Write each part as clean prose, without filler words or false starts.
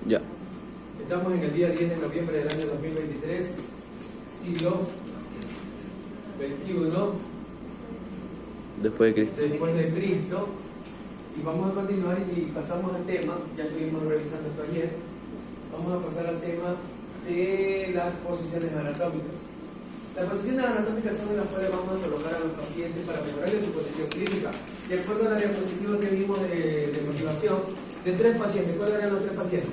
Ya. Estamos en el día 10 de noviembre del año 2023, siglo XXI, Después de Cristo. después de Cristo. Y vamos a continuar y pasamos al tema, ya estuvimos revisando esto ayer, vamos a pasar al tema de las posiciones anatómicas. Las posiciones anatómicas son en las cuales vamos a colocar a los pacientes para mejorarle su posición clínica. De acuerdo a la diapositiva que vimos de motivación, de 3 pacientes, ¿cuáles eran los 3 pacientes?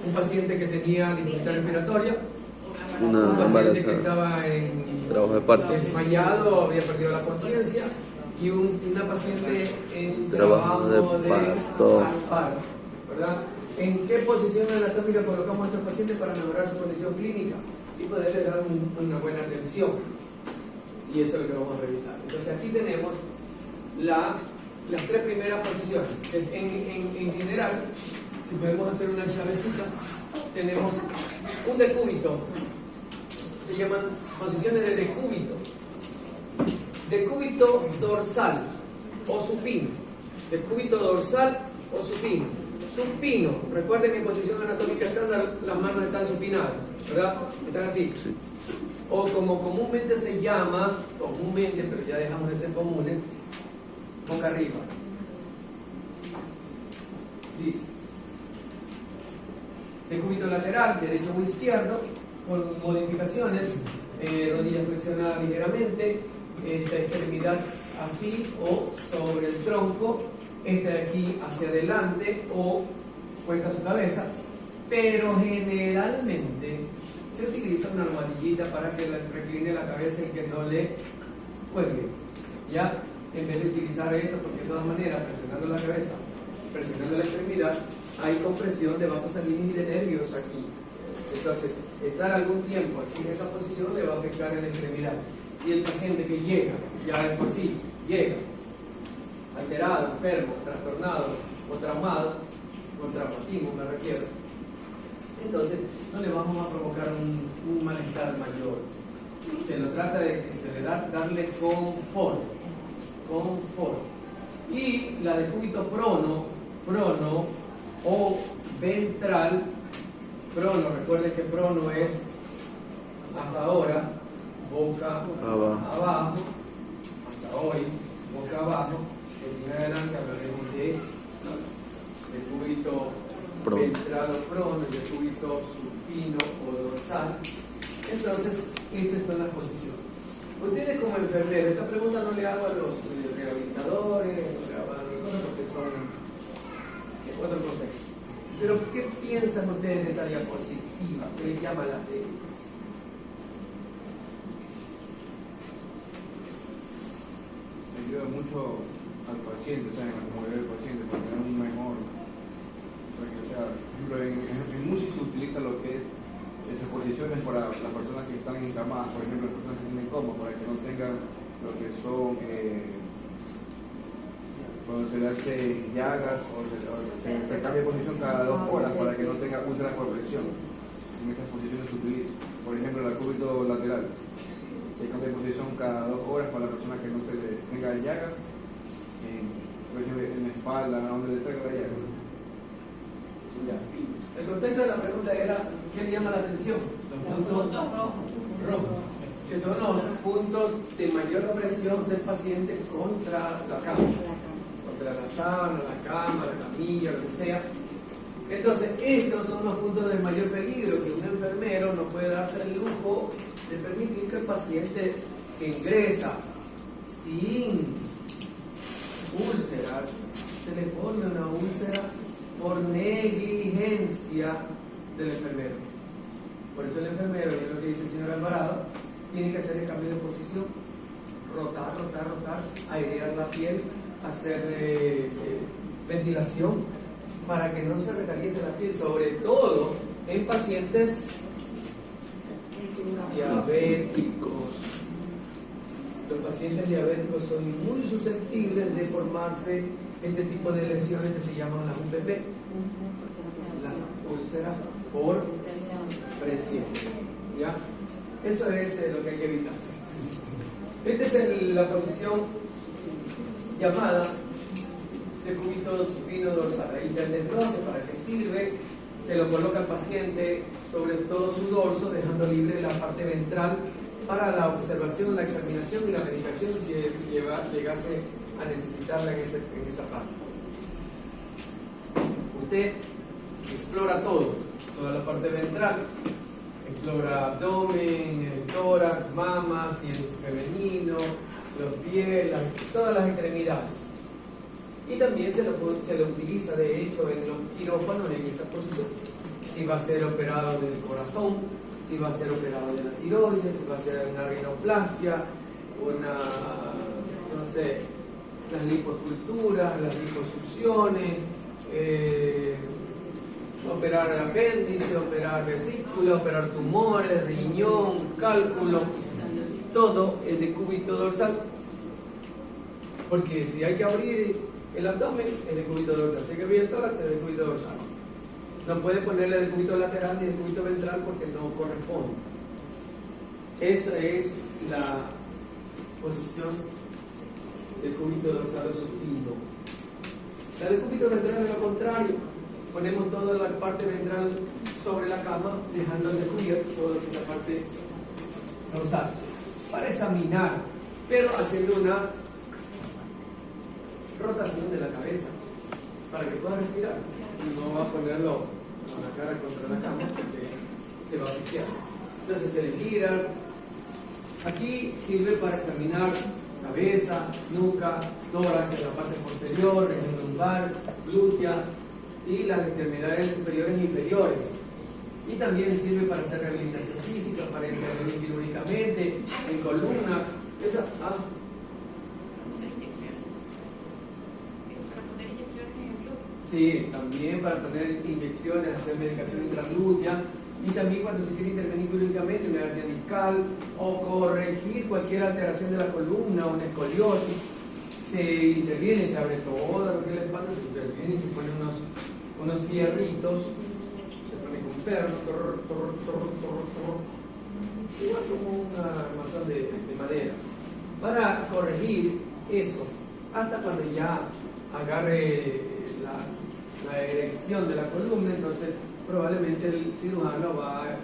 Un paciente que tenía dificultad respiratoria, un paciente que estaba en trabajo de parto, desmayado, había perdido la conciencia, y una paciente en trabajo de parto, ¿verdad? ¿En qué posición anatómica colocamos a estos pacientes para mejorar su condición clínica y poderles dar una buena atención? Y eso es lo que vamos a revisar. Entonces aquí tenemos las 3 primeras posiciones. En general, si podemos hacer una llavecita, tenemos un decúbito. Se llaman posiciones de decúbito. Decúbito dorsal o supino. Decúbito dorsal o supino. Supino. Recuerden que en posición anatómica estándar las manos están supinadas, ¿verdad? Están así. sí. O como comúnmente se llama, pero ya dejamos de ser comunes, boca arriba. Dice. Decúbito lateral, derecho o izquierdo, con modificaciones, rodilla flexionada ligeramente, esta extremidad así o sobre el tronco, esta de aquí hacia adelante o puesta su cabeza, pero generalmente se utiliza una almohadillita para que recline la cabeza y que no le cuelgue, ya, en vez de utilizar esto, porque de todas maneras presionando la cabeza, presionando la extremidad, hay compresión de vasos sanguíneos y de nervios aquí. Entonces, estar algún tiempo así en esa posición le va a afectar en la extremidad. Y el paciente que llega, ya de por sí, llega alterado, enfermo, trastornado o traumado, con traumatismo me refiero, entonces no le vamos a provocar un malestar mayor. Se lo trata de que se le darle confort. Y la decúbito prono o ventral. Prono, recuerden que prono es hasta ahora, boca abajo, hasta hoy, boca abajo. De en adelante hablaremos de decúbito ventral o prono, decúbito supino o dorsal. Entonces, estas son las posiciones. Ustedes como enfermeros, esta pregunta no le hago a los rehabilitadores, no le hago a nosotros porque son en otro contexto. Pero, ¿qué piensan ustedes de esta diapositiva? ¿Qué les llama la atención? Ayuda mucho al paciente, o sea, en la comodidad del paciente, para tener un mejor. Porque, o sea, por ejemplo, en MUSI se utiliza lo que es esas posiciones para las personas que están encamadas, por ejemplo, las personas que tienen coma, para que no tengan lo que son. Cuando se le hace llagas o se cambia de posición cada 2 horas para que no tenga úlcera por presión. En esas posiciones se utiliza. Por ejemplo, el decúbito lateral. Se cambia de posición cada 2 horas para la persona que no se le tenga llagas, por ejemplo, en la espalda, donde le salga la llaga. Ya. El contexto de la pregunta era, ¿qué le llama la atención? Los puntos rojos, que son los puntos de mayor presión del paciente contra la cama. La sábana, la cama, la camilla, lo que sea. Entonces, estos son los puntos de mayor peligro que un enfermero no puede darse el lujo de permitir que el paciente que ingresa sin úlceras se le forme una úlcera por negligencia del enfermero. Por eso el enfermero, y es lo que dice el señor Alvarado, tiene que hacer el cambio de posición, rotar, airear la piel, hacer ventilación para que no se recaliente la piel, sobre todo en pacientes diabéticos. Los pacientes diabéticos son muy susceptibles de formarse este tipo de lesiones que se llaman las UPP, la úlcera por presión. ¿Ya? Eso es lo que hay que evitar. Esta es la posición llamada decúbito supino dorsal. Ahí está el desglose, para qué sirve, Se lo coloca al paciente sobre todo su dorso, dejando libre la parte ventral para la observación, la examinación y la medicación si él llegase a necesitarla en esa parte. Usted explora todo, toda la parte ventral, explora abdomen, el tórax, mamas, si es femenino, los pies, todas las extremidades. Y también se lo utiliza de hecho en los quirófanos en esa posición. Si va a ser operado del corazón, si va a ser operado de la tiroides, si va a ser una rinoplastia, no sé, las lipoesculturas, las liposucciones, operar el apéndice, operar vesícula, operar tumores, riñón, cálculo, todo el decúbito dorsal. Porque si hay que abrir el abdomen, es decúbito dorsal. Si hay que abrir el tórax, es decúbito dorsal. No puede ponerle decúbito lateral ni decúbito ventral porque no corresponde. Esa es la posición decúbito dorsal o supino. La decúbito ventral es lo contrario. Ponemos toda la parte ventral sobre la cama, dejando descubierto toda la parte dorsal para examinar, pero haciendo una rotación de la cabeza para que pueda respirar. No va a ponerlo con la cara contra la cama porque se va a asfixiar. Entonces se le gira. Aquí sirve para examinar cabeza, nuca, tórax en la parte posterior, región lumbar, glútea y las extremidades superiores e inferiores. Y también sirve para hacer rehabilitación física, para intervenir quirúrgicamente en columna. Sí, también para poner inyecciones, hacer medicación intraglútea y también cuando se quiere intervenir quirúrgicamente una hernia discal o corregir cualquier alteración de la columna, una escoliosis, se interviene, se abre todo lo que es la espalda, se interviene y se ponen unos fierritos, se pone con un perno, igual como un armazón de madera, para corregir eso, hasta cuando ya agarre la erección de la columna. Entonces probablemente el cirujano va a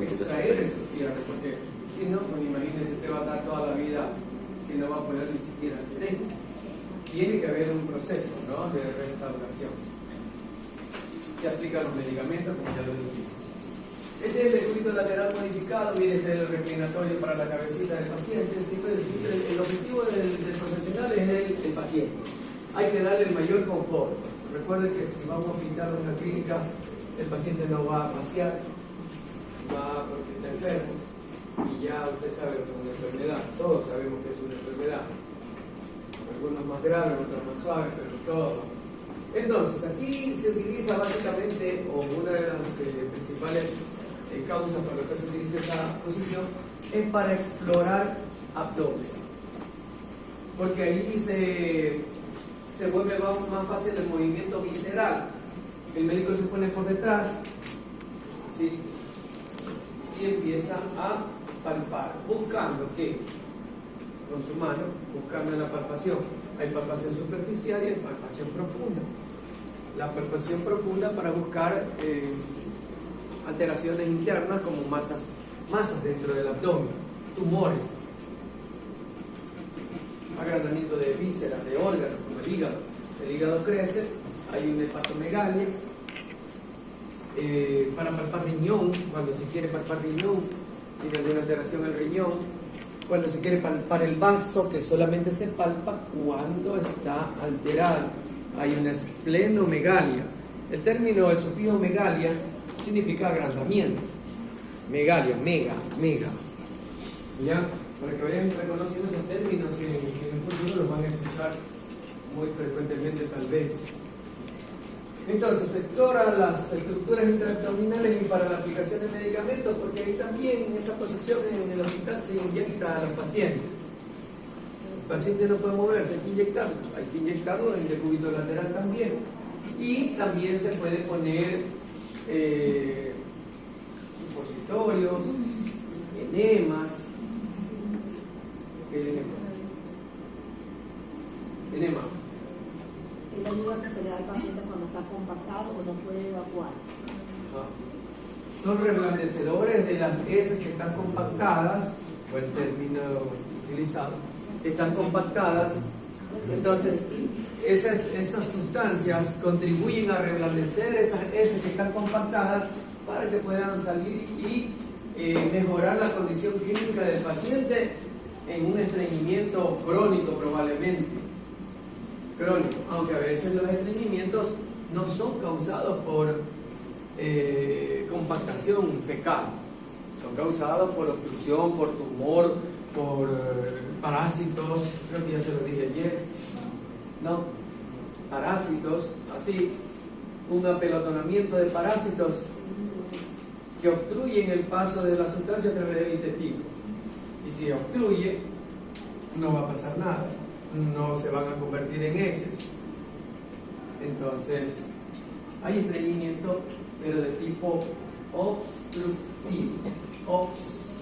extraer esos fierros, porque si no, pues imagínese, usted va a dar toda la vida que no va a poder ni siquiera hacer esto. Tiene que haber un proceso, ¿no?, de restauración. Se aplican los medicamentos, como ya lo dije. Este es el decúbito lateral modificado, mire, este es el reclinatorio para la cabecita del paciente. Siempre el objetivo del profesional es el paciente. Hay que darle el mayor confort. Recuerde que si vamos a hospital o una clínica, el paciente no va a pasear, va porque está enfermo. Y ya usted sabe que es una enfermedad. Todos sabemos que es una enfermedad. Algunos más graves, otros más suaves, pero todo. Entonces, aquí se utiliza básicamente, o una de las principales causas por las que se utiliza esta posición, es para explorar abdomen. Porque ahí se vuelve más fácil el movimiento visceral. El médico se pone por detrás, ¿sí?, y empieza a palpar, buscando que con su mano, buscando la palpación. Hay palpación superficial y hay palpación profunda. La palpación profunda para buscar alteraciones internas como masas dentro del abdomen, tumores, agrandamiento de vísceras, de órganos, como el hígado. El hígado crece, hay una hepatomegalia. Para palpar riñón, cuando se quiere palpar riñón, tiene alguna alteración el riñón. Cuando se quiere palpar el vaso, que solamente se palpa cuando está alterado, hay una esplenomegalia. El sufijo megalia significa agrandamiento. Megalia, mega. ¿Ya? Para que vayan reconociendo esos términos que en el futuro los van a escuchar muy frecuentemente tal vez. Entonces se exploran las estructuras intraabdominales y para la aplicación de medicamentos, porque ahí también en esa posición en el hospital se inyecta a los pacientes. El paciente no puede moverse, hay que inyectarlo en el decúbito lateral también. Y también se puede poner supositorios, enemas. Enema. la ayuda que se le da al paciente cuando está compactado o no puede evacuar. Son reblandecedores de las heces que están compactadas, o el término utilizado, que están compactadas. Entonces, esas sustancias contribuyen a reblandecer esas heces que están compactadas para que puedan salir y mejorar la condición clínica del paciente en un estreñimiento crónico probablemente. Crónico, aunque a veces los estreñimientos no son causados por compactación fecal, son causados por obstrucción, por tumor, por parásitos, creo que ya se lo dije ayer, ¿no? Parásitos, así, un apelotonamiento de parásitos que obstruyen el paso de la sustancia a través del intestino. Y si obstruye, no va a pasar nada, no se van a convertir en heces. Entonces, hay estreñimiento, pero de tipo obstructivo. Obstructivo,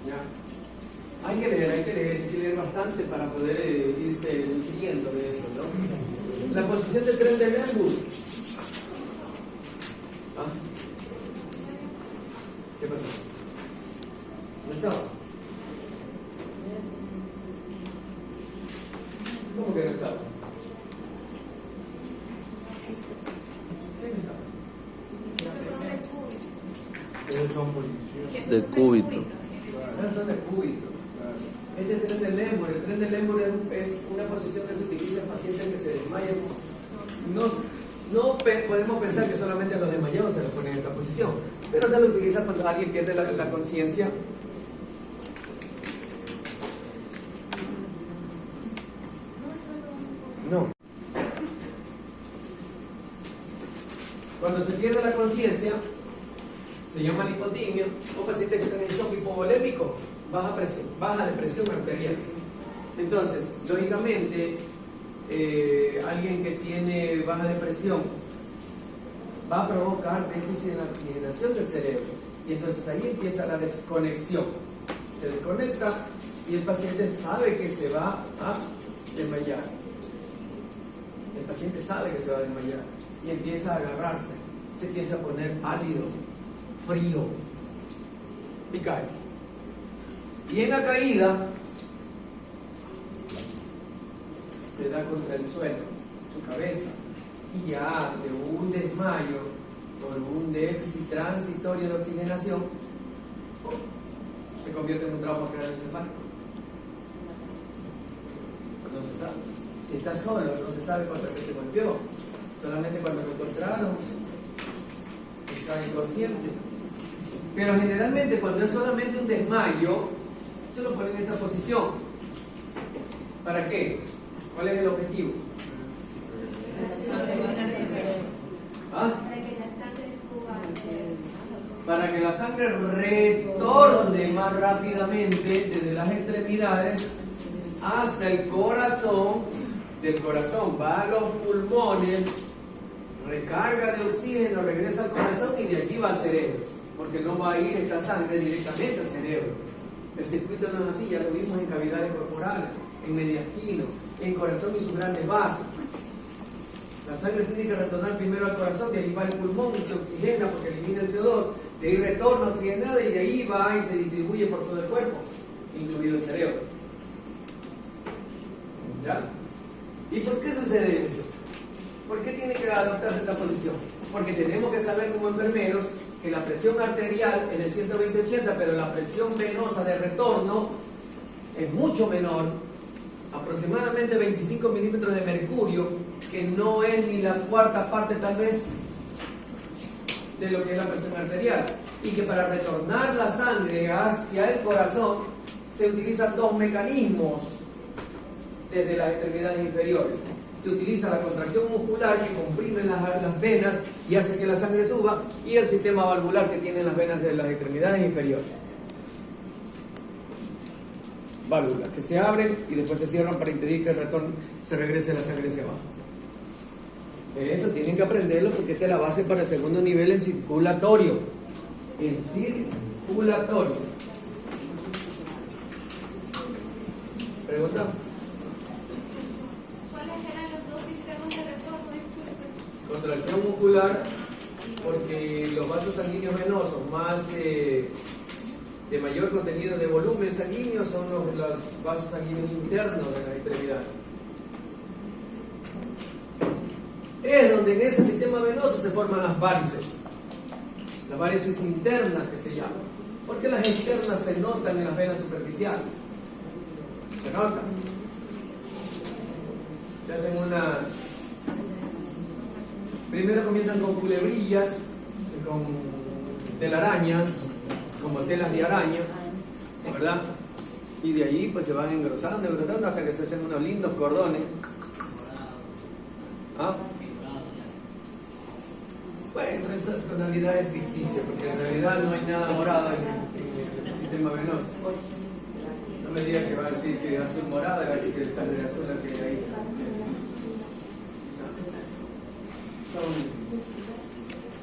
¿ya? Hay que leer bastante para poder irse nutriendo de eso, ¿no? La posición del tren de Lemburg. ¿Ah? ¿Qué pasó? ¿No estaba? ¿Cómo que no estaba? De cúbito. Son de cúbito. Este es el tren de Lemburg. El tren de Lemburg es una posición que se utiliza en pacientes que se desmayan. No podemos pensar que solamente a los desmayados se les pone en esta posición, pero se lo utiliza cuando alguien pierde la conciencia. No. Cuando se pierde la conciencia, se llama lipotimia, o pacientes que están en shock hipovolémico, baja presión, baja de presión arterial. Entonces, lógicamente, alguien que tiene baja de presión va a provocar déficit en la oxigenación del cerebro, y entonces ahí empieza la desconexión. Se desconecta y el paciente sabe que se va a desmayar. El paciente sabe que se va a desmayar y empieza a agarrarse, se empieza a poner pálido, frío y cae. Y en la caída se da contra el suelo, su cabeza, y ya de un desmayo por un déficit transitorio de oxigenación se convierte en un trauma craneoencefálico. No se sabe. Si está solo, no se sabe contra qué se golpeó. Solamente cuando lo encontraron está inconsciente. Pero generalmente cuando es solamente un desmayo, se lo ponen en esta posición. ¿Para qué? ¿Cuál es el objetivo? ¿Ah? Para que la sangre retorne más rápidamente desde las extremidades hasta el corazón. Del corazón va a los pulmones, recarga de oxígeno, regresa al corazón y de allí va al cerebro, porque no va a ir esta sangre directamente al cerebro. El circuito no es así, ya lo vimos en cavidades corporales, en mediastino, en corazón y sus grandes vasos. La sangre tiene que retornar primero al corazón, de ahí va el pulmón y se oxigena porque elimina el CO2, de ahí retorna oxigenada y de ahí va y se distribuye por todo el cuerpo, incluido el cerebro. ¿Ya? ¿Y por qué sucede eso? ¿Por qué tiene que adoptarse esta posición? Porque tenemos que saber como enfermeros que la presión arterial es de 120/80, pero la presión venosa de retorno es mucho menor, aproximadamente 25 milímetros de mercurio, que no es ni la cuarta parte tal vez de lo que es la presión arterial. Y que para retornar la sangre hacia el corazón se utilizan dos mecanismos desde las extremidades inferiores. Se utiliza la contracción muscular que comprime las venas y hace que la sangre suba, y el sistema valvular que tiene las venas de las extremidades inferiores. Válvulas que se abren y después se cierran para impedir que el retorno se regrese la sangre hacia abajo. Eso tienen que aprenderlo porque esta es la base para el segundo nivel en circulatorio. En circulatorio. ¿Pregunta? ¿Cuáles eran los contracción muscular, porque los vasos sanguíneos venosos más de mayor contenido de volumen sanguíneo son los vasos sanguíneos internos de la extremidad. Es donde en ese sistema venoso se forman las varices internas que se llaman, porque las externas se notan en las venas superficiales, se notan, se hacen unas, primero comienzan con culebrillas, con telarañas, como telas de araña, ¿verdad? Y de ahí pues se van engrosando hasta que se hacen unos lindos cordones. ¿Ah? Bueno, esa tonalidad es ficticia, porque en realidad no hay nada morado en el sistema venoso. No me diga que va a decir que es azul morada, va a decir que es sangre azul la que hay ahí.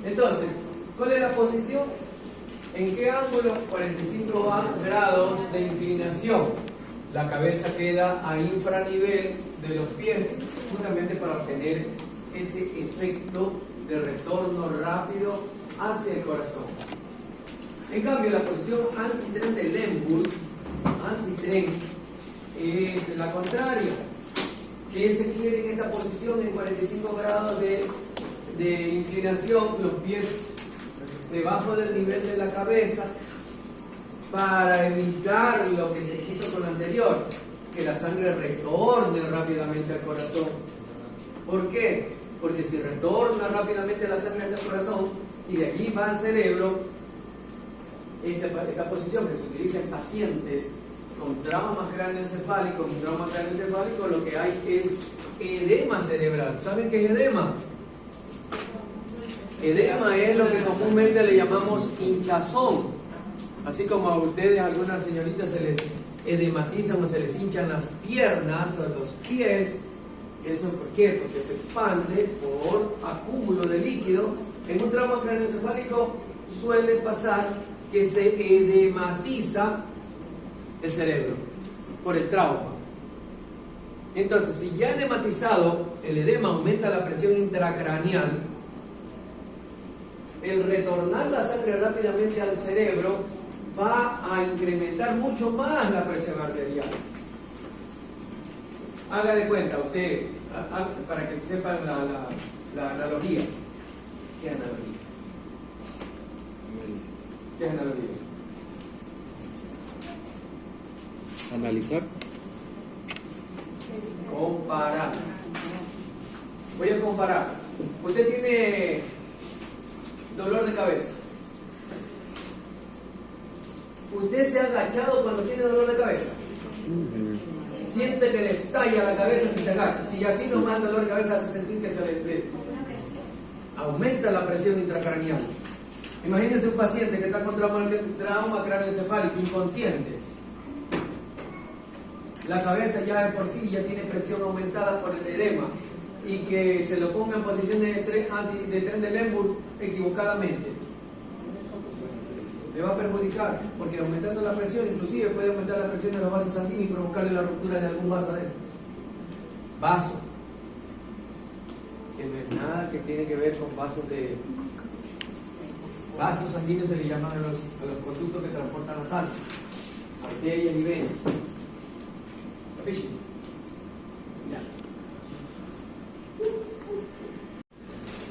Entonces, ¿cuál es la posición? ¿En qué ángulo? 45 grados de inclinación. La cabeza queda a infranivel de los pies, justamente para obtener ese efecto de retorno rápido hacia el corazón. En cambio, la posición antitren de Lemburg, antitren, es la contraria. ¿Qué se quiere en esta posición en 45 grados de inclinación? Los pies debajo del nivel de la cabeza, para evitar lo que se quiso con lo anterior, que la sangre retorne rápidamente al corazón. ¿Por qué? Porque si retorna rápidamente la sangre al corazón y de allí va al cerebro, esta posición que se utiliza en pacientes con traumas cráneoencefálicos, lo que hay es edema cerebral. ¿Saben qué es edema? Edema es lo que comúnmente le llamamos hinchazón. Así como a ustedes, a algunas señoritas se les edematizan o se les hinchan las piernas o los pies. ¿Eso por qué? Porque se expande por acúmulo de líquido. En un trauma craneoencefálico suele pasar que se edematiza el cerebro por el trauma. Entonces, si ya edematizado, el edema aumenta la presión intracraneal, el retornar la sangre rápidamente al cerebro va a incrementar mucho más la presión arterial. Haga de cuenta usted, para que sepan la analogía. ¿Qué es analogía? ¿Qué es analogía? Analizar. Comparar. Voy a comparar. Usted tiene dolor de cabeza. ¿Usted se ha agachado cuando tiene dolor de cabeza? Siente que le estalla la cabeza si se agacha. Si así nomás el dolor de cabeza hace sentir que se le aumenta la presión intracraneal. Imagínense un paciente que está con trauma craneoencefálico inconsciente. La cabeza ya de por sí ya tiene presión aumentada por el edema, y que se lo ponga en posición de tren de Lemburg equivocadamente, le va a perjudicar, porque aumentando la presión inclusive puede aumentar la presión de los vasos sanguíneos y provocarle la ruptura de algún vaso adentro. Vaso, que no es nada que tiene que ver con vasos sanguíneos, se le llaman a los conductos que transportan la sangre, arterias y venas. Ya.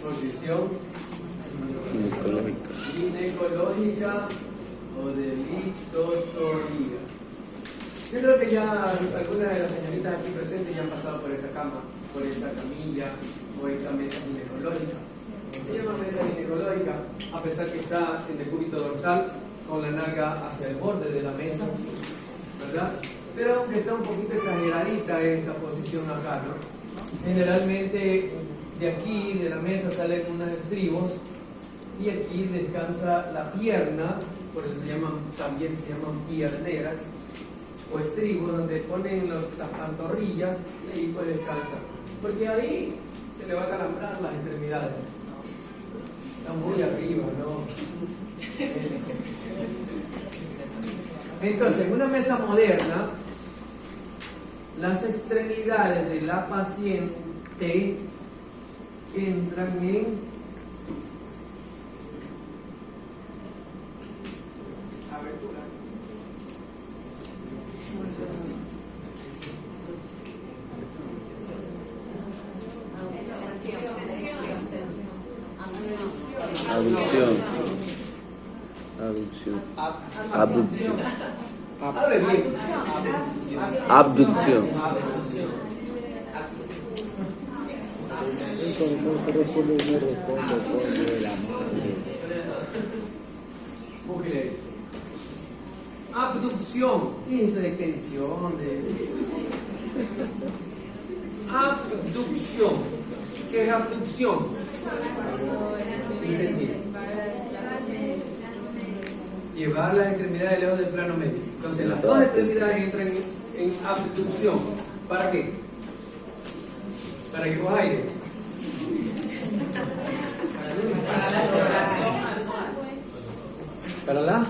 Condición ginecológica o de litotonía. Yo creo que ya algunas de las señoritas aquí presentes ya han pasado por esta cama, por esta camilla o esta mesa ginecológica. Se llama mesa ginecológica a pesar que está en decúbito dorsal con la nalga hacia el borde de la mesa, ¿verdad? Pero aunque está un poquito exageradita esta posición acá, ¿no? Generalmente de aquí, de la mesa, salen unos estribos y aquí descansa la pierna, por eso también se llaman pierneras o estribos, donde ponen las pantorrillas y ahí pues descansa, porque ahí se le va a calambrar las extremidades. Está muy arriba, ¿no? Entonces, en una mesa moderna, las extremidades de la paciente entran en abertura. Aducción. Abducción. Hable bien. Abducción. Búsquele ahí. Abducción. ¿Qué es esa extensión de abducción? ¿Qué es abducción? Dice, mire, llevar las extremidades lejos del plano medio. Entonces las dos extremidades entran en abducción. ¿Para qué? Para que coja aire. Para la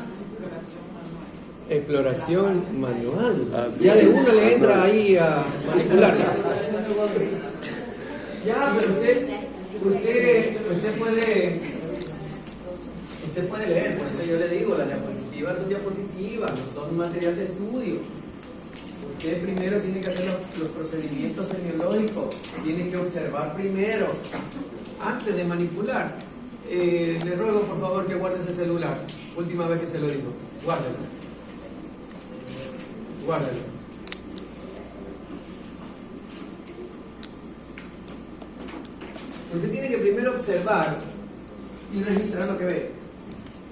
exploración manual. Ya de uno le entra ahí a manipular. Ya, pero usted puede leer, por eso yo le digo, las diapositivas son diapositivas, no son material de estudio. Usted primero tiene que hacer los procedimientos semiológicos, tiene que observar primero, antes de manipular. Le ruego por favor que guarde ese celular, última vez que se lo digo, guárdelo. Guárdelo. Usted tiene que primero observar y registrar lo que ve,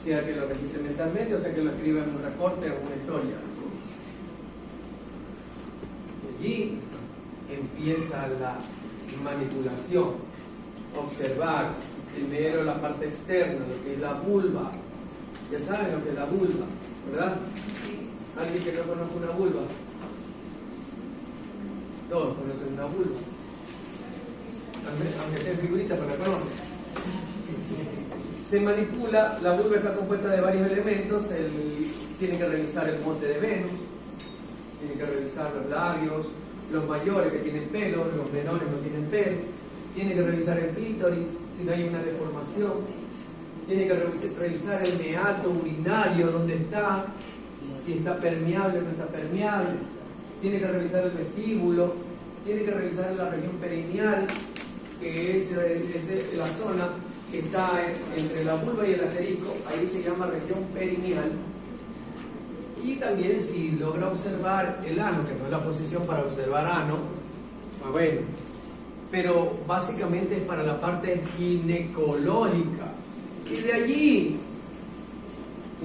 sea que lo registre mentalmente o sea que lo escriba en un reporte o una historia. Allí empieza la manipulación, observar primero la parte externa, lo que es la vulva. Ya saben lo que es la vulva, ¿verdad? ¿Alguien que no conozca una vulva? Todos conocen una vulva, aunque sea figurita, pero la conocen. Se manipula, la vulva está compuesta de varios elementos. Tiene que revisar el monte de Venus, tiene que revisar los labios, los mayores que tienen pelo, los menores no tienen pelo, tiene que revisar el clítoris, si no hay una deformación, tiene que revisar el meato urinario, dónde está, si está permeable o no está permeable, tiene que revisar el vestíbulo, tiene que revisar la región perineal, que es la zona que está entre la vulva y el asterisco, ahí se llama región perineal. Y también si logra observar el ano, que no es la posición para observar ano, bueno, pero básicamente es para la parte ginecológica. Y de allí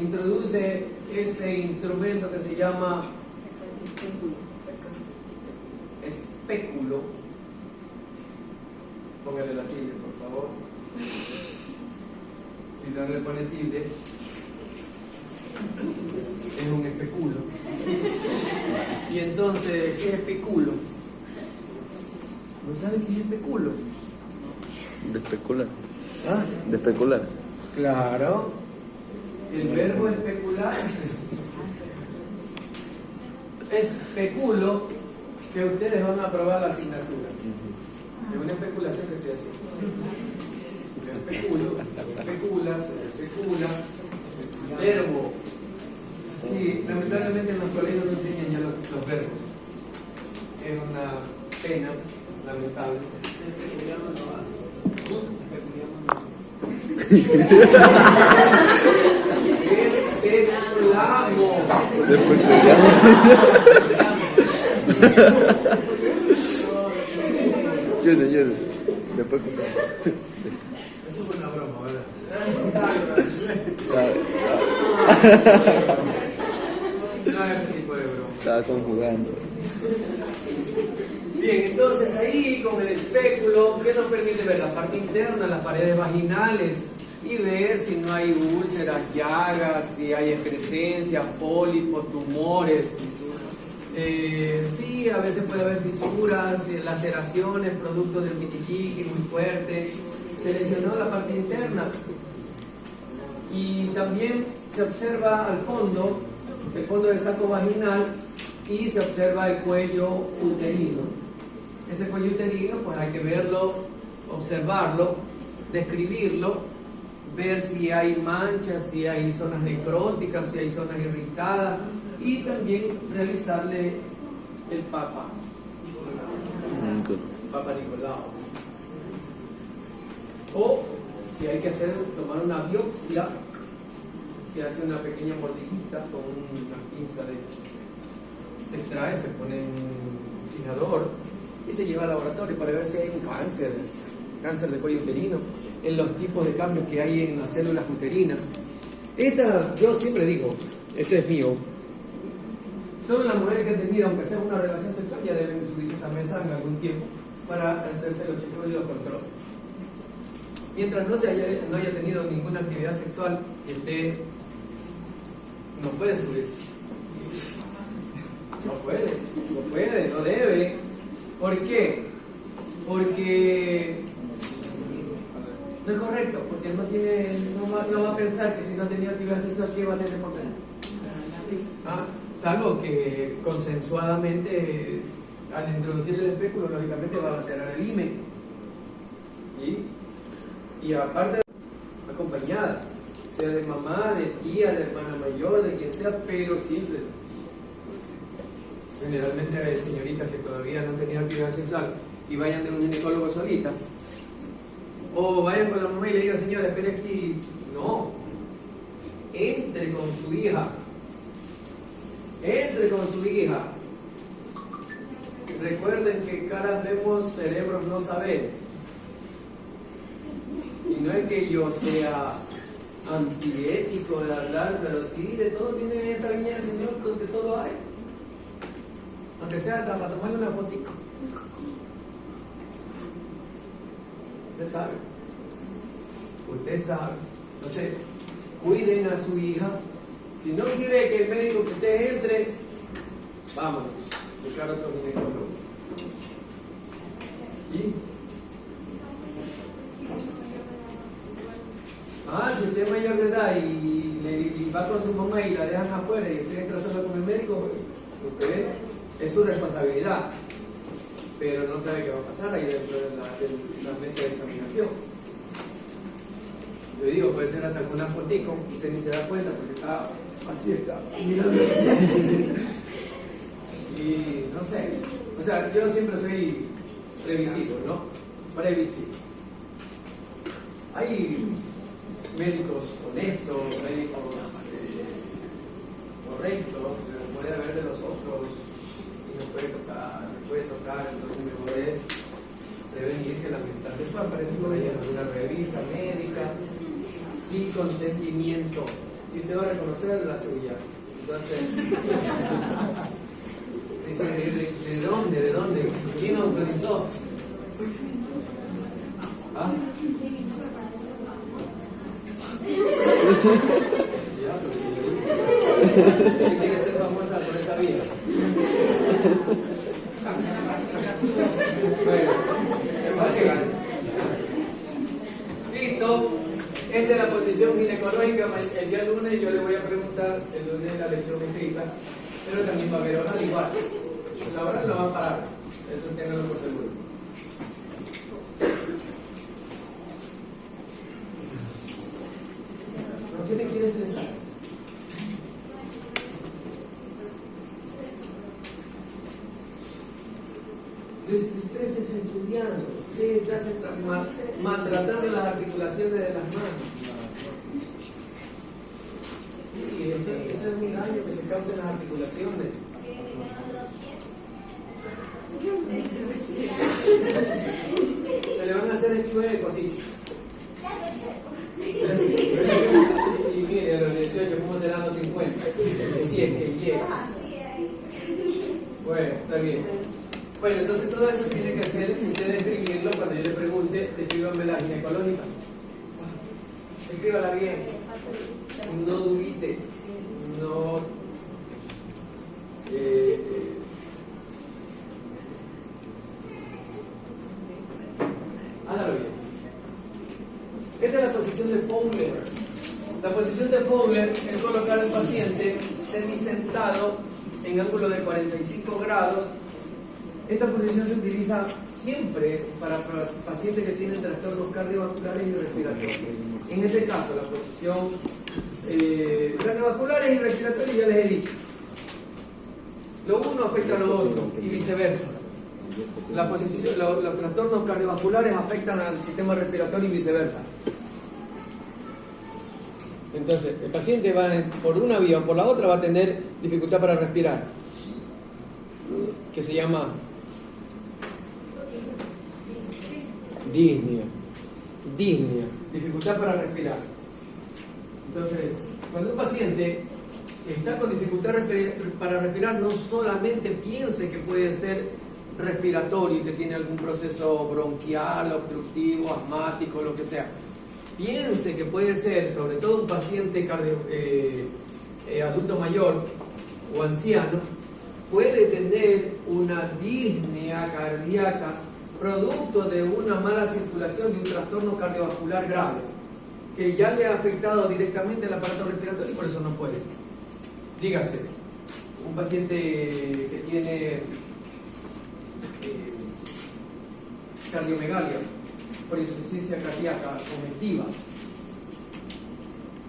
introduce ese instrumento que se llama espéculo. Póngale la tilde, por favor. Si no le pone tilde, es un especulo. Y entonces, ¿qué es especulo? ¿No saben qué es especulo? De especular. ¿Ah? De especular. Claro. El verbo especular. Especulo que ustedes van a aprobar la asignatura. Es una especulación que estoy haciendo. Especulo, especulas, especula, verbo. Sí, lamentablemente en los colegios no enseñan ya los verbos. Es una pena, lamentable. Especulamos. Yo. Después. Eso fue una broma, ¿verdad? No es ese tipo de broma. Estaba conjugando. Bien, entonces ahí con el espéculo, ¿qué nos permite ver? La parte interna, las paredes vaginales, y ver si no hay úlceras, llagas, si hay excrescencias, pólipos, tumores. Sí, a veces puede haber fisuras, laceraciones, producto del mitiquique muy fuerte. Se lesionó la parte interna. Y también se observa al fondo, el fondo del saco vaginal, y se observa el cuello uterino. Ese cuello uterino, pues hay que verlo observarlo, describirlo, ver si hay manchas, si hay zonas necróticas, si hay zonas irritadas, y también realizarle el Papa Nicolau. O si hay que tomar una biopsia, se hace una pequeña mordidita con una pinza se extrae, se pone en un fijador y se lleva al laboratorio para ver si hay un cáncer de cuello uterino, en los tipos de cambios que hay en las células uterinas. Yo siempre digo, esto es mío, solo las mujeres que han tenido, aunque sea una relación sexual, ya deben subirse esa mesa en algún tiempo para hacerse los chequeos y los controles. Mientras no haya tenido ninguna actividad sexual, no puede subirse. No debe. ¿Por qué? Porque no es correcto, porque él no va a pensar que si no ha tenido actividad sexual, ¿qué va a tener por dentro? Salvo que consensuadamente, al introducir el espéculo, lógicamente va a cerrar el himen. Y aparte, acompañada, sea de mamá, de tía, de hermana mayor, de quien sea, pero siempre. Generalmente hay señoritas que todavía no han tenido actividad sexual y vayan de un ginecólogo solita, o vayan con la mamá y le digan, señora, espere aquí. No, entre con su hija. Recuerden que caras vemos, cerebros no sabemos. Y no es que yo sea antiético de hablar, pero sí, de todo tiene esta viña del Señor, pues de todo hay. Aunque sea hasta para tomarle una fotito. Usted sabe. Entonces, cuiden a su hija. Si no quiere que el médico que usted entre, vámonos, buscar otro ginecólogo. Si usted es mayor de edad y va con su mamá y la dejan afuera y usted entra solo con el médico, usted es su responsabilidad, pero no sabe qué va a pasar ahí dentro de la mesa de examinación. Le digo, puede ser hasta con una fotico, usted ni se da cuenta porque está mirando. Y no sé, o sea, yo siempre soy previsivo, ¿no? Previsivo. Hay médicos honestos, médicos correctos, puede haber de los otros y nos puede tocar, entonces mejor es prevenir que lamentablemente pueda aparecer por ahí en alguna revista médica sin consentimiento y usted va a reconocer la suya. Entonces, ¿de dónde? ¿Quién autorizó? Quiere ser famosa por esa vía. Bueno, listo. Esta es la posición ginecológica. El día lunes yo le voy a preguntar, el lunes la lección escrita, pero también va a haber oral igual. La oral no va a parar, eso ténganlo por seguro. ¿Qué te quiere estresar? Estreses estudiando, sí, estás maltratando las articulaciones de las manos. Sí, eso es un daño que se causa en las articulaciones. Se le van a hacer el chueco así. Y mire, a los 18, ¿cómo serán los 50? Si es que llega. Bueno, está bien. Bueno, entonces todo eso tiene que hacer usted escribirlo cuando yo le pregunte, escríbanme la ginecológica. Escríbala bien. No dubite. No. Hágalo bien. Esta es la posición de Fowler. La posición de Fowler es colocar al paciente semisentado en ángulo de 45 grados. Esta posición se utiliza siempre para pacientes que tienen trastornos cardiovasculares y respiratorios. En este caso, la posición cardiovasculares y respiratorios ya les he dicho. Lo uno afecta a lo otro y viceversa. Los trastornos cardiovasculares afectan al sistema respiratorio y viceversa. Entonces, el paciente va por una vía o por la otra va a tener dificultad para respirar, que se llama disnea, dificultad para respirar. Entonces, cuando un paciente está con dificultad para respirar, no solamente piense que puede ser respiratorio y que tiene algún proceso bronquial, obstructivo, asmático, lo que sea. Piense que puede ser, sobre todo un paciente adulto mayor o anciano, puede tener una disnea cardíaca producto de una mala circulación, de un trastorno cardiovascular grave, que ya le ha afectado directamente el aparato respiratorio y por eso no puede. Dígase, un paciente que tiene cardiomegalia, por insuficiencia cardíaca congestiva,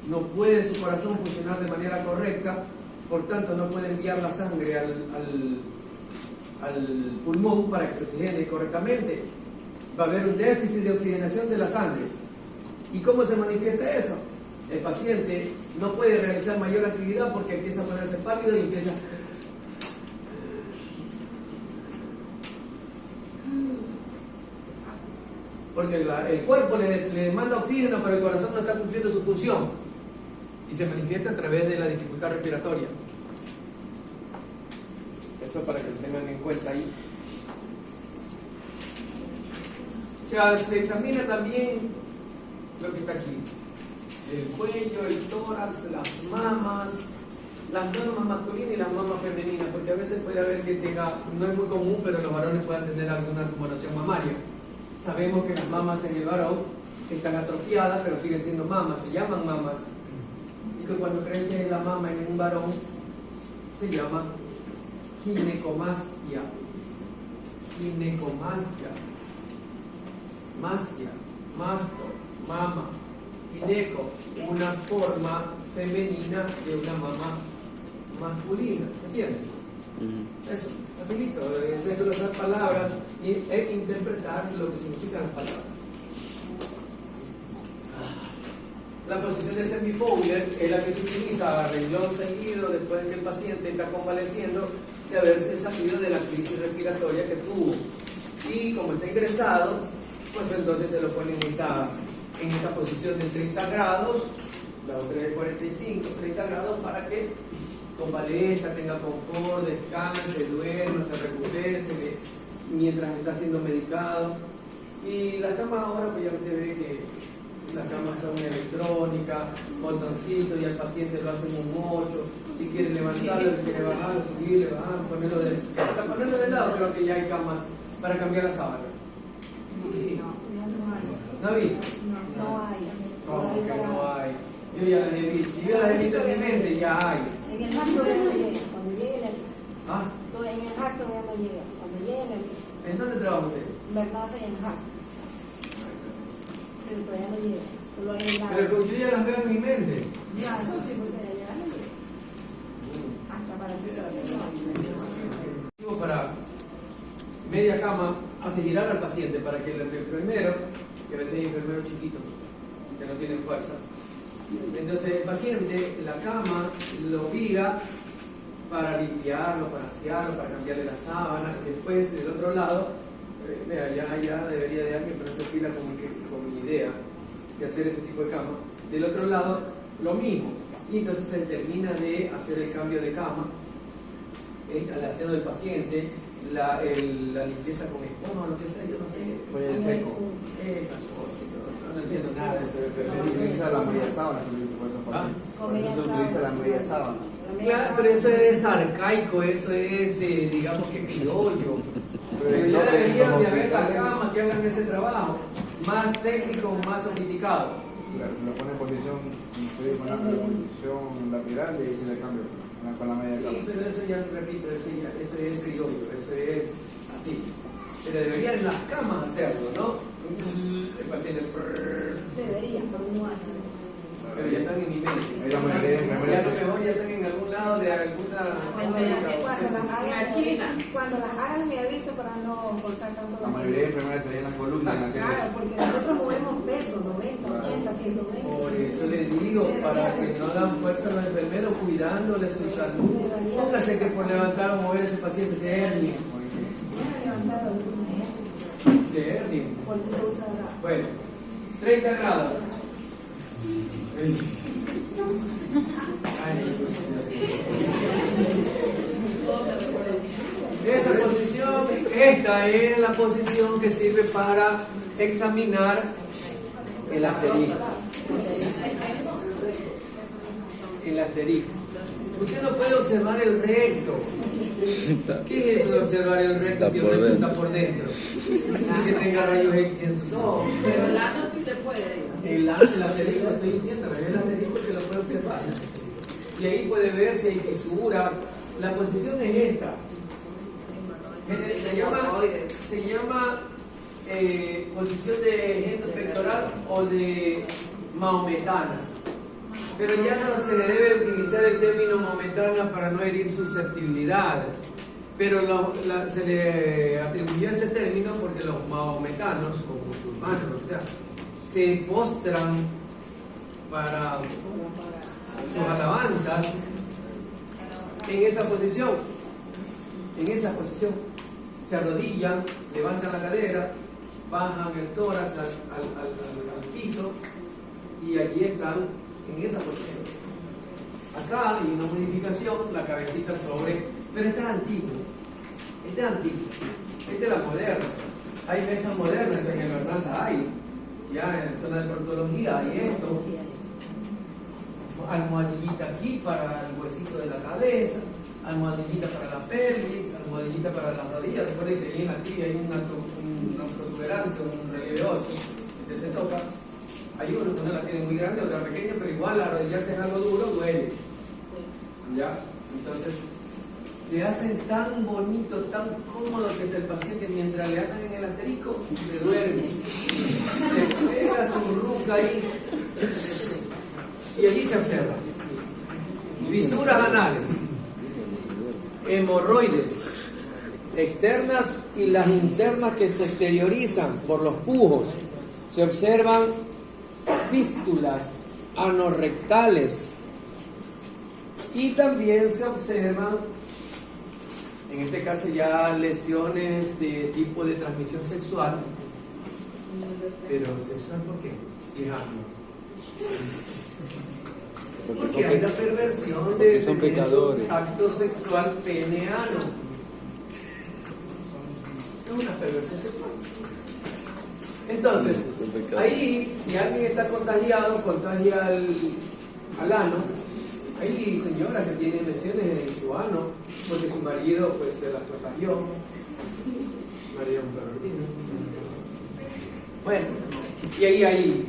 no puede su corazón funcionar de manera correcta, por tanto no puede enviar la sangre al pulmón para que se oxigene correctamente. Va a haber un déficit de oxigenación de la sangre. ¿Y cómo se manifiesta eso? El paciente no puede realizar mayor actividad porque empieza a ponerse pálido y empieza... Porque el cuerpo le manda oxígeno, pero el corazón no está cumpliendo su función. Y se manifiesta a través de la dificultad respiratoria. Eso para que lo tengan en cuenta ahí. O sea, se examina también lo que está aquí. El cuello, el tórax, las mamas masculinas y las mamas femeninas, porque a veces puede haber que tenga, no es muy común, pero los varones puedan tener alguna tumoración mamaria. Sabemos que las mamas en el varón están atrofiadas, pero siguen siendo mamas, se llaman mamas. Y que cuando crece la mama en un varón, se llama ginecomastia. Ginecomastia. Mastia, masto, mama. Gineco, una forma femenina de una mama masculina. ¿Se entiende? Eso, facilito, es desglosar palabras e interpretar lo que significan las palabras. La posición de semi-Fowler es la que se utiliza a renglón seguido después de que el paciente está convaleciendo de haberse salido de la crisis respiratoria que tuvo. Y como está ingresado, pues entonces se lo ponen en esta posición de 30 grados, la otra de 45, 30 grados para que convalezca, tenga confort, descanse, duerma, se recupere, mientras está siendo medicado. Y las camas ahora, pues ya usted ve que las camas son electrónicas, botoncito, y al paciente lo hacen un 8, si quiere levantarlo, si quiere bajarlo, subirle, bajarlo, hasta ponerlo de lado, creo que ya hay camas para cambiar la sábana. Sí. ¿No ha visto? No hay. ¿Cómo que no hay? Yo ya las he visto, si yo las he visto en mi mente, ya hay. En el acto ya no llega, cuando llegue en el piso. ¿Ah? En el acto ya no llega, cuando llegue en el piso. ¿En dónde trabaja usted? ¿Verdad? En el acto. Pero todavía no llega, solo en el lado. Pero yo ya las veo en mi mente. Ya, eso sí, porque ya llega no llega. Hasta para hacer la persona. Para media cama hace girar al paciente para que el enfermero, que a veces hay enfermeros chiquitos que no tienen fuerza, entonces el paciente, la cama lo vira para limpiarlo, para asearlo, para cambiarle la sábana. Después del otro lado, vea, ya debería de alguien ponerse pila con mi idea de hacer ese tipo de cama. Del otro lado lo mismo, y entonces se termina de hacer el cambio de cama, al aseo del paciente, la limpieza con espuma o lo que sea, yo no sé, esas cosas, yo no entiendo nada de eso. Se utiliza la media sábana, por eso se utiliza la media sábana. Claro, pero eso es arcaico, eso es, digamos que criollo. Pero ya deberían de haber las camas que hagan ese trabajo, más técnico, más sofisticado. Claro, lo pone en posición, posición lateral y ahí se le cambia con la media Sí, cama. pero eso ya, repito, eso es criollo, eso es así. Pero debería en las camas hacerlo, ¿no? El paciente, Debería, por un año. pero ya están en mi mente. Ahí la mayoría de Ya enfermeras. no mejor ya están en algún lado de alguna. Cuando las hagan me avisa para no forzar tanto. La mayoría de enfermeras estarían en la columna. en la Claro, porque nosotros movemos pesos, 90, 80, 120. Por eso les digo, para que no hagan fuerza los enfermeros cuidándole su salud. Póngase que por levantar o mover ese paciente se hernia. Se hernia. Por eso se usa la... Bueno, 30 grados. Esa posición, esta es la posición que sirve para examinar el asterisco. El asterisco. Usted no puede observar el recto. ¿Qué es eso de observar el recto si el recto está por dentro? Que tenga rayos X en sus ojos. Pero el ano sí se puede. El asterisco, estoy diciendo, el asterisco que lo puede observar. Y ahí puede ver si hay fisura. La posición es esta. Se llama posición de gendo pectoral o de maometana. Pero ya no se le debe utilizar el término maometana para no herir susceptibilidades. Pero se le atribuyó ese término porque los maometanos, o musulmanes, o sea, se postran para sus alabanzas en esa posición. En esa posición se arrodillan, levantan la cadera, bajan el tórax al piso y allí están en esa posición. Acá hay una modificación, la cabecita sobre, pero esta es antigua. Esta es antigua. Esta es la moderna. Hay mesas modernas, en el Bernaza hay, ya en zona de proctología hay esto. Almohadillita aquí para el huesito de la cabeza, almohadillita para la pelvis, almohadillita para las rodillas. Recuerden que ahí en la tibia hay una protuberancia, un relieve óseo que se toca. Hay unos que no la tienen muy grande, otra pequeña, pero igual arrodillarse en algo duro duele. ¿Ya? Entonces, le hacen tan bonito, tan cómodo que el paciente, mientras le hagan en el asterisco, se duerme. Se pega su ruca ahí. Y allí se observa fisuras anales, hemorroides externas y las internas que se exteriorizan por los pujos. Se observan fístulas anorrectales y también se observan, en este caso ya lesiones de tipo de transmisión sexual. Pero sexual, ¿por qué? Fijamos. Porque hay la perversión de son pecadores. acto sexual peneano. Es una perversión sexual. Entonces, ahí, si alguien está contagiado, contagia al ano. Hay señoras que tienen lesiones en su ano porque su marido pues se las contagió. Marido pervertido. Bueno, y ahí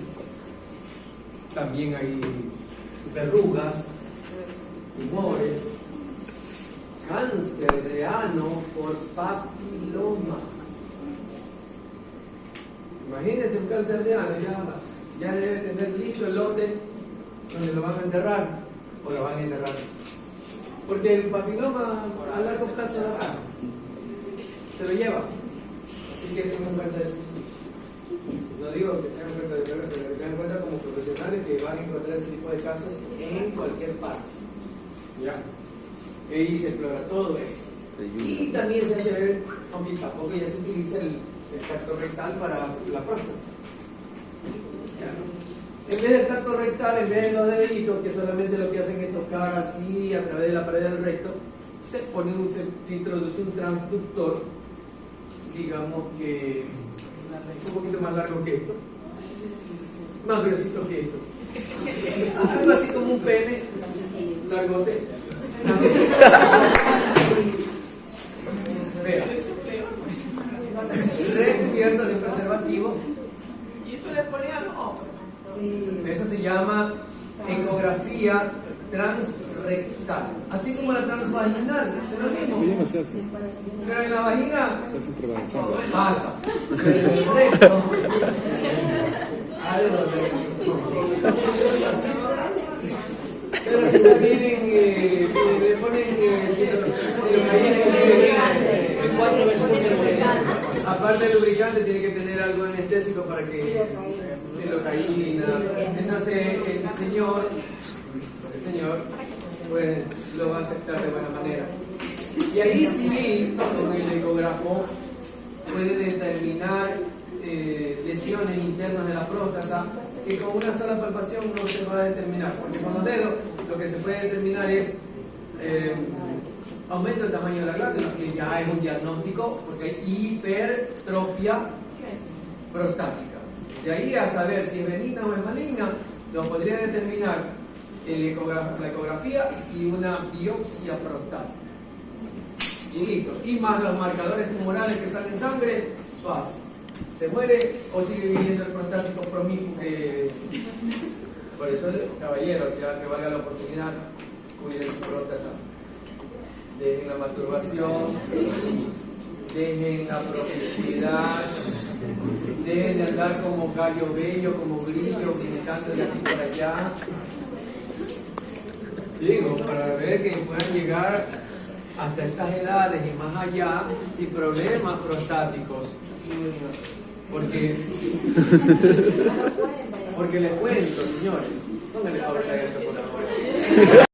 también hay verrugas, tumores, cáncer de ano por papiloma. Imagínense un cáncer de ano, ya debe tener listo el lote donde lo van a enterrar o lo van a enterrar. Porque el papiloma a largo plazo la raza se lo lleva. Así que tengan en cuenta eso. No digo que tengan en cuenta de perros, sino que tengan en cuenta como profesionales que van a encontrar ese tipo de casos en cualquier parte. ¿Ya? Y se explora todo eso. Y también se hace ver, aunque tampoco ya se utiliza el tacto rectal para la próstata. En vez del tacto rectal, en vez de los deditos, que solamente lo que hacen es tocar así a través de la pared del recto, se introduce un transductor, digamos que un poquito más largo que esto, más gruesito que esto, algo así como un pene largote. Vea, recubierto de un preservativo. Y eso le ponía a los hombres. Sí. Eso se llama ecografía transrectal, así como la transvaginal, es lo mismo. Oye, no se hace. Pero en la vagina Se hace prevención. pasa, pero en el recto, algo pero si le vienen, le ponen, si lo aparte del lubricante tiene que tener algo anestésico para que silocaína. Entonces el señor pues lo va a aceptar de buena manera. Y ahí sí, con el ecógrafo puede determinar lesiones internas de la próstata que con una sola palpación no se va a determinar, porque con los dedos lo que se puede determinar es aumento del tamaño de la glándula, que ya es un diagnóstico porque hay hipertrofia prostática. De ahí a saber si es benigna o es maligna, lo podría determinar la ecografía y una biopsia prostática. Y listo. Y más los marcadores tumorales que salen en sangre, paz. Se muere o sigue viviendo el prostático promiscuo que... Por eso, caballeros, ya que valga la oportunidad, cuiden su próstata. Dejen la masturbación, dejen la promiscuidad, dejen de andar como gallo bello, como grillo, brincando de aquí para allá. Digo, para ver que puedan llegar hasta estas edades y más allá sin problemas prostáticos. Porque les cuento, señores, pónganle pausa a esto por favor.